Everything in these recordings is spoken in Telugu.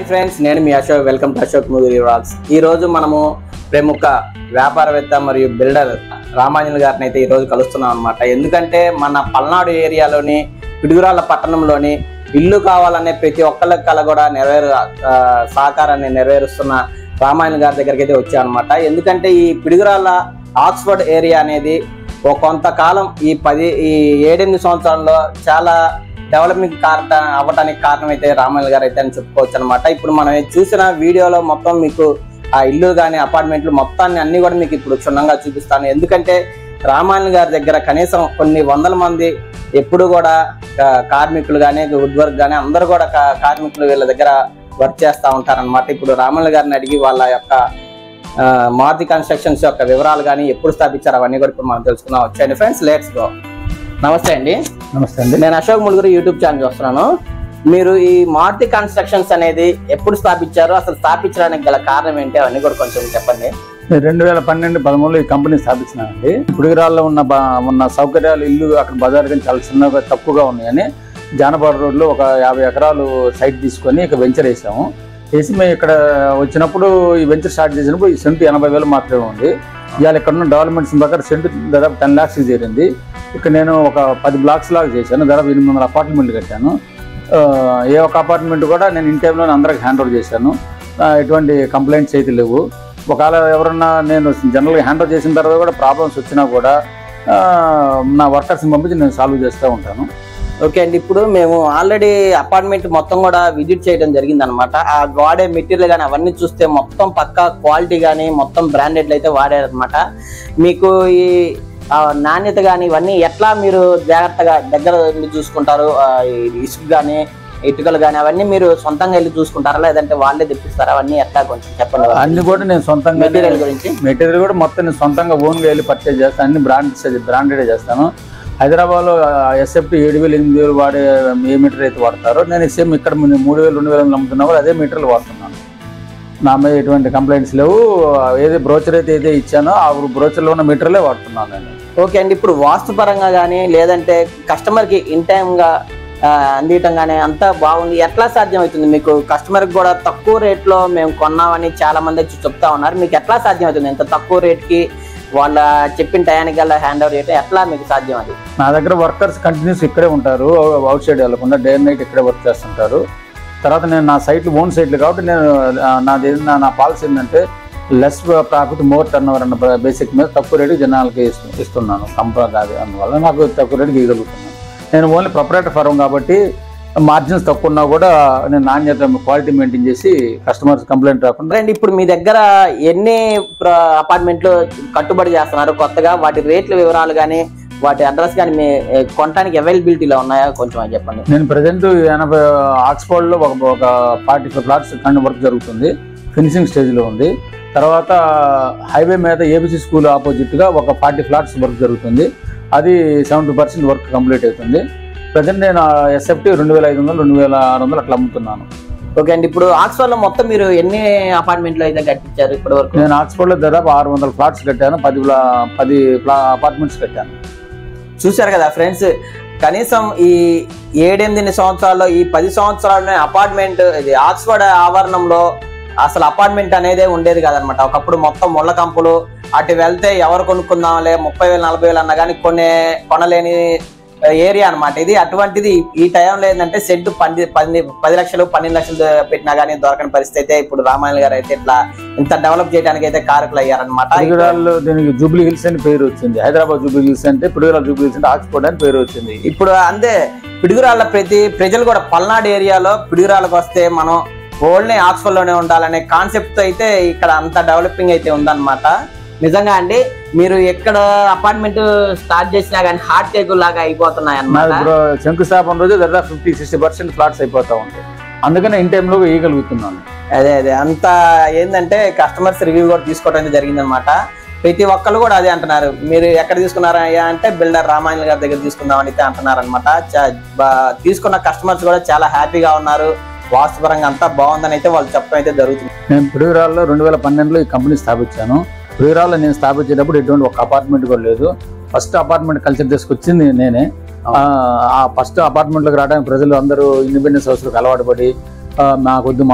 ఫ్రెండ్స్, నేను మీ Ashok. Welcome to Ashok Mudiri vlogs. ఈ రోజు మనము ప్రముఖ వ్యాపారవేత్త మరియు బిల్డర్ రామాంజన్ గారిని అయితే ఈ రోజు కలుస్తున్నాం అనమాట. ఎందుకంటే మన పల్నాడు ఏరియాలోని పిడుగురాళ్ళ పట్టణంలోని ఇల్లు కావాలనే ప్రతి ఒక్కళ్ళకి కల కూడా సహకారాన్ని నెరవేరుస్తున్న రామాంజన్ గారి దగ్గరికి అయితే వచ్చా అనమాట. ఎందుకంటే ఈ పిడుగురాళ్ళ ఆక్స్ఫర్డ్ ఏరియా అనేది కొంతకాలం ఈ 7-8 సంవత్సరాల్లో చాలా డెవలపింగ్ అవ్వడానికి కారణం అయితే రామాంజన్ గారు అయితే అని చెప్పుకోవచ్చు అనమాట. ఇప్పుడు మనం చూసిన వీడియోలో మొత్తం మీకు ఆ ఇల్లు కానీ అపార్ట్మెంట్లు మొత్తాన్ని అన్ని కూడా మీకు ఇప్పుడు క్షుణ్ణంగా చూపిస్తాను. ఎందుకంటే రామాంజన్ గారి దగ్గర కనీసం కొన్ని వందల మంది ఎప్పుడు కూడా కార్మికులు కానీ వుడ్ వర్క్ కానీ అందరూ కూడా కార్మికులు వీళ్ళ దగ్గర వర్క్ చేస్తూ ఉంటారనమాట. ఇప్పుడు రామాంజన్ గారిని అడిగి వాళ్ళ యొక్క మారుతి కన్స్ట్రక్షన్స్ యొక్క వివరాలు కానీ ఎప్పుడు స్థాపించారు అవన్నీ కూడా ఇప్పుడు మనం తెలుసుకుందాం. వచ్చాయండి ఫ్రెండ్స్, లెట్స్ గో. నమస్తే అండి. నమస్తే అండి. నేను అశోక్ ములుగురు యూట్యూబ్ ఛానల్ చూస్తున్నాను. మీరు ఈ మారుతి కన్స్ట్రక్షన్స్ అనేది ఎప్పుడు స్థాపించారు, అసలు స్థాపించడానికి గల కారణం ఏంటి, అవన్నీ కూడా కొంచెం చెప్పండి. 2012-13 ఈ కంపెనీ స్థాపించినానండి. పిడుగురాళ్ళలో ఉన్న సౌకర్యాలు ఇల్లు అక్కడ బజార్ కానీ చాలా చిన్నగా తక్కువగా ఉన్నాయని జానపద రోడ్లో ఒక 50 ఎకరాలు సైట్ తీసుకొని ఇక వెంచర్ వేసాము. వేసి మేము ఇక్కడ వచ్చినప్పుడు ఈ వెంచర్ స్టార్ట్ చేసినప్పుడు ఈ సెంటు 80,000 మాత్రమే ఉంది. ఇవాళ ఇక్కడ ఉన్న డెవలప్మెంట్స్ ప్రకారం సెంటు దాదాపు 10 lakhs చేరింది. ఇక్కడ నేను ఒక 10 blocks లాగా చేశాను. దాదాపు 800 అపార్ట్మెంట్లు కట్టాను. ఏ ఒక్క అపార్ట్మెంట్ కూడా నేను ఇన్ టైంలో అందరికి హ్యాండ్ ఓవర్ చేశాను. ఎటువంటి కంప్లైంట్స్ అయితే లేవు. ఒకవేళ ఎవరన్నా నేను జనరల్గా హ్యాండ్ ఓవర్ చేసిన తర్వాత కూడా ప్రాబ్లమ్స్ వచ్చినా కూడా నా వర్కర్స్ని పంపించి నేను సాల్వ్ చేస్తూ ఉంటాను. ఓకే అండి, ఇప్పుడు మేము ఆల్రెడీ అపార్ట్మెంట్ మొత్తం కూడా విజిట్ చేయడం జరిగింది అనమాట. ఆ వాడే మెటీరియల్ కానీ అవన్నీ చూస్తే మొత్తం పక్కా క్వాలిటీ కానీ మొత్తం బ్రాండెడ్లు అయితే వాడారనమాట. మీకు ఈ నాణ్యత కానీ ఇవన్నీ ఎట్లా మీరు జాగ్రత్తగా దగ్గర చూసుకుంటారు? ఇసుక కానీ ఇటుకలు కానీ అవన్నీ మీరు సొంతంగా వెళ్ళి చూసుకుంటారా, లేదంటే వాళ్ళే తెప్పిస్తారా? అవన్నీ ఎట్లా కొంచెం చెప్పండి. అన్ని కూడా నేను సొంతంగా మెటీరియల్ కూడా మొత్తం నేను సొంతంగా ఓన్గా వెళ్ళి పర్చేజ్ చేస్తాను. అన్ని బ్రాండెడే చేస్తాను. హైదరాబాద్లో ఎస్ఎఫ్టీ 7,000-8,000 వాడే ఏ మీటర్ అయితే వాడతారో నేను సేమ్ ఇక్కడ 3,000-2,000 అమ్ముతున్నా కూడా అదే మీటర్లు వాడుతున్నాను. నా మీద ఎటువంటి కంప్లైంట్స్ లేవు. ఏది బ్రోచర్ అయితే ఇచ్చానో ఆ బ్రోచర్లో ఉన్న మీటర్లే వాడుతున్నాను నేను. ఓకే అండి, ఇప్పుడు వాస్తు పరంగా కానీ లేదంటే కస్టమర్కి ఇన్ టైమ్గా అందియటం కానీ అంతా బాగుంది. ఎట్లా సాధ్యం అవుతుంది మీకు? కస్టమర్కి కూడా తక్కువ రేట్లో మేము కొన్నామని చాలా మంది చెప్తా ఉన్నారు. మీకు ఎట్లా సాధ్యం అవుతుంది ఇంత తక్కువ రేట్కి వాళ్ళ చెప్పిన టయానికల్లా హ్యాండ్ ఓవర్ చేయటం ఎట్లా మీకు సాధ్యం? అది నా దగ్గర వర్కర్స్ కంటిన్యూస్ ఇక్కడే ఉంటారు. అవుట్ సైడ్ వెళ్ళకుండా డే అండ్ నైట్ ఇక్కడే వర్క్ చేస్తుంటారు. తర్వాత నేను నా సైట్లు ఓన్ సైట్లు కాబట్టి నేను నా పాలసీ ఏంటంటే less profit more turn over అన్న బేసిక్ మీద తక్కువ రేటు జనాలకి ఇస్తున్నాను. కంపెనీ కాదు, అందువల్ల నాకు తక్కువ రేటుకి ఇవ్వగలుగుతున్నాను. నేను ఓన్లీ ప్రొపరేటర్ ఫర్మ్ కాబట్టి మార్జిన్స్ తక్కువ ఉన్నా కూడా నేను నాణ్యత క్వాలిటీ మెయింటైన్ చేసి కస్టమర్స్ కంప్లైంట్ రాకుండా. అండి, ఇప్పుడు మీ దగ్గర ఎన్ని అపార్ట్మెంట్లు కట్టుబడి చేస్తున్నారు కొత్తగా? వాటి రేట్ల వివరాలు కానీ వాటి అడ్రస్ కానీ మీ కొనడానికి అవైలబిలిటీలో ఉన్నాయా కొంచెం చెప్పండి. నేను ప్రజెంట్ ఆక్స్ఫర్డ్లో ఒక 45 plots వర్క్ జరుగుతుంది. ఫినిషింగ్ స్టేజ్లో ఉంది. తర్వాత హైవే మీద ఏబిసి స్కూల్ ఆపోజిట్గా ఒక 40 plots వర్క్ జరుగుతుంది. అది 70% వర్క్ కంప్లీట్ అవుతుంది. ప్రజెంట్ నేను ఎస్ఎఫ్టీ 2,500-2,600 అట్లా అమ్ముతున్నాను. ఓకే అండి, ఇప్పుడు ఆక్స్ఫర్డ్లో మొత్తం మీరు ఎన్ని అపార్ట్మెంట్లు అయితే కట్టించారు ఇప్పటి వరకు? నేను ఆక్స్ఫర్డ్లో దాదాపు 600 plots కట్టాను. 10 అపార్ట్మెంట్స్ కట్టాను. చూశారు కదా ఫ్రెండ్స్, కనీసం ఈ 7-8 సంవత్సరాల్లో ఈ 10 సంవత్సరాల్లో అపార్ట్మెంట్ ఇది ఆక్స్ఫర్డ్ ఆవరణంలో అసలు అపార్ట్మెంట్ అనేది ఉండేది కాదనమాట. ఒకప్పుడు మొత్తం ముళ్ళ కంపులు, అటు వెళ్తే ఎవరు కొనుక్కుందాంలే 30,000-40,000 అన్నా కానీ కొనలేని ఏరియా అనమాట ఇది. అటువంటిది ఈ టైంలో ఏంటంటే సెంటు 10 లక్షలు 12 లక్షలు పెట్టినా కానీ దొరకని పరిస్థితి అయితే ఇప్పుడు రామాంజన్ గారు అయితే ఇట్లా ఇంత డెవలప్ చేయడానికి అయితే కారకులు అయ్యారనమాట. పిడుగురాళ్ళు దీనికి జూబ్లీ హిల్స్ అని పేరు వచ్చింది. హైదరాబాద్ జూబ్లీ హిల్స్ అంటే పిడుగురాళ్ళ జూబ్లీ హిల్స్ అంటే ఆక్స్ఫర్డ్ అని పేరు వచ్చింది. ఇప్పుడు అంతే పిడుగురాళ్ళ ప్రజలు కూడా పల్నాడు ఏరియాలో పిడుగురాళ్ళకు వస్తే మనం ఓన్లీ ఆక్స్ఫర్డ్ లోనే ఉండాలనే కాన్సెప్ట్ తో అయితే ఇక్కడ అంత డెవలపింగ్ అయితే ఉందన్నమాట. నిజంగా అండి, మీరు ఎక్కడ అపార్ట్మెంట్ స్టార్ట్ చేసినా కానీ హార్ట్ టేక్ లాగా అయిపోతున్నాయి అన్నమాట. శంకుస్థాపన రోజు దాదాపు 50-60% ఫ్లాట్స్ అయిపోతా ఉంటాయి. అందుకనే ఇన్ టైంలో వేయగలుగుతున్నాను. అదే అంత ఏంటంటే కస్టమర్స్ రివ్యూ కూడా తీసుకోవడం జరిగింది అనమాట. ప్రతి ఒక్కరు కూడా అదే అంటున్నారు. మీరు ఎక్కడ తీసుకున్నారా అంటే బిల్డర్ రామాంజన్ గారి దగ్గర తీసుకుందామని అయితే అంటున్నారు అనమాట. తీసుకున్న కస్టమర్స్ కూడా చాలా హ్యాపీగా ఉన్నారు. వాస్తుపరంగా అంతా బాగుందని అయితే వాళ్ళు చెప్పడం అయితే జరుగుతుంది. నేను పిడుగురాళ్ళలో 2012లో ఈ కంపెనీ స్థాపించాను. పిడుగురాళ్ళలో నేను స్థాపించేటప్పుడు ఎటువంటి ఒక అపార్ట్మెంట్ కూడా లేదు. ఫస్ట్ అపార్ట్మెంట్ కల్చర్ తీసుకొచ్చింది నేనే. ఆ ఫస్ట్ అపార్ట్మెంట్లోకి రావడానికి ప్రజలు అందరూ ఇండిపెండెన్స్ హౌస్లకు అలవాటు పడి మాకొద్దు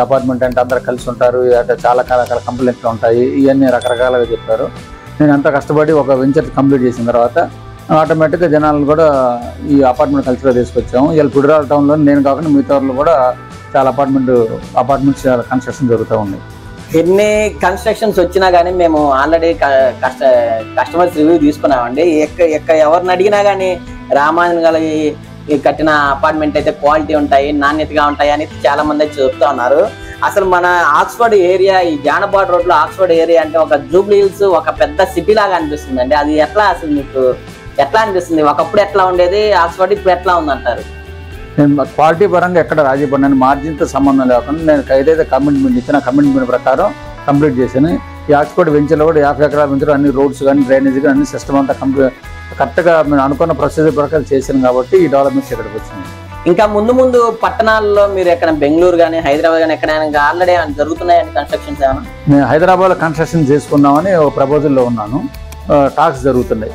అపార్ట్మెంట్ అంటే అందరు కలిసి ఉంటారు, అంటే చాలా రకాల కంప్లైంట్లు ఉంటాయి, ఇవన్నీ రకరకాలుగా చెప్పారు. నేను అంత కష్టపడి ఒక వెంచర్ కంప్లీట్ చేసిన తర్వాత ఆటోమేటిక్గా జనాలు కూడా ఈ అపార్ట్మెంట్ కల్చర్లో తీసుకొచ్చాము. ఇలా పుడిరాల టౌన్లో నేను కాకుండా మిగతా వాళ్ళు కూడా చాలా అపార్ట్మెంట్స్ కన్స్ట్రక్షన్ జరుగుతూ ఉన్నాయి. ఎన్ని కన్స్ట్రక్షన్స్ వచ్చినా కానీ మేము ఆల్రెడీ కస్టమర్స్ రివ్యూ తీసుకున్నామండి. ఎవరిని అడిగినా కానీ రామాయణ గారి కట్టిన అపార్ట్మెంట్ అయితే క్వాలిటీ ఉంటాయి, నాణ్యతగా ఉంటాయి అని చాలా మంది అయితే చెప్తా ఉన్నారు. అసలు మన ఆక్స్ఫర్డ్ ఏరియా, ఈ జానబాడ్ రోడ్ లో ఆక్స్ఫర్డ్ ఏరియా అంటే ఒక జూబ్లీ హిల్స్ ఒక పెద్ద సిటీ లాగా అనిపిస్తుంది అండి. అది ఎట్లా, అసలు మీకు ఎట్లా అనిపిస్తుంది? ఒకప్పుడు ఎట్లా ఉండేది ఆక్స్ఫర్డ్, ఇప్పుడు ఎట్లా ఉందంటారు? నేను క్వాలిటీ పరంగా ఎక్కడ రాజీ పడినాను, మార్జిన్తో సంబంధం లేకుండా నేను ఏదైతే కమిట్మెంట్ ఇచ్చిన కమిట్మెంట్ ప్రకారం కంప్లీట్ చేశాను. ఈ ఆక్స్ఫర్డ్ వెంచర్లో కూడా 50 ఎకరాల వెంచర్ అన్ని రోడ్స్ కానీ డ్రైనేజ్ కానీ అన్ని సిస్టమ్ అంతా కరెక్ట్గా మేము అనుకున్న ప్రొసీజర్ ప్రకారం చేశాను కాబట్టి ఈ డెవలప్మెంట్స్ ఇక్కడికి వచ్చింది. ఇంకా ముందు పట్టణాల్లో మీరు ఎక్కడ బెంగళూరు కానీ హైదరాబాద్ కానీ ఎక్కడైనా ఆల్రెడీ జరుగుతున్నాయని కన్స్ట్రక్షన్స్ ఏమైనా? నేను హైదరాబాద్లో కన్స్ట్రక్షన్ చేసుకున్నామని ఒక ప్రపోజల్లో ఉన్నాను, టాక్స్ జరుగుతున్నాయి.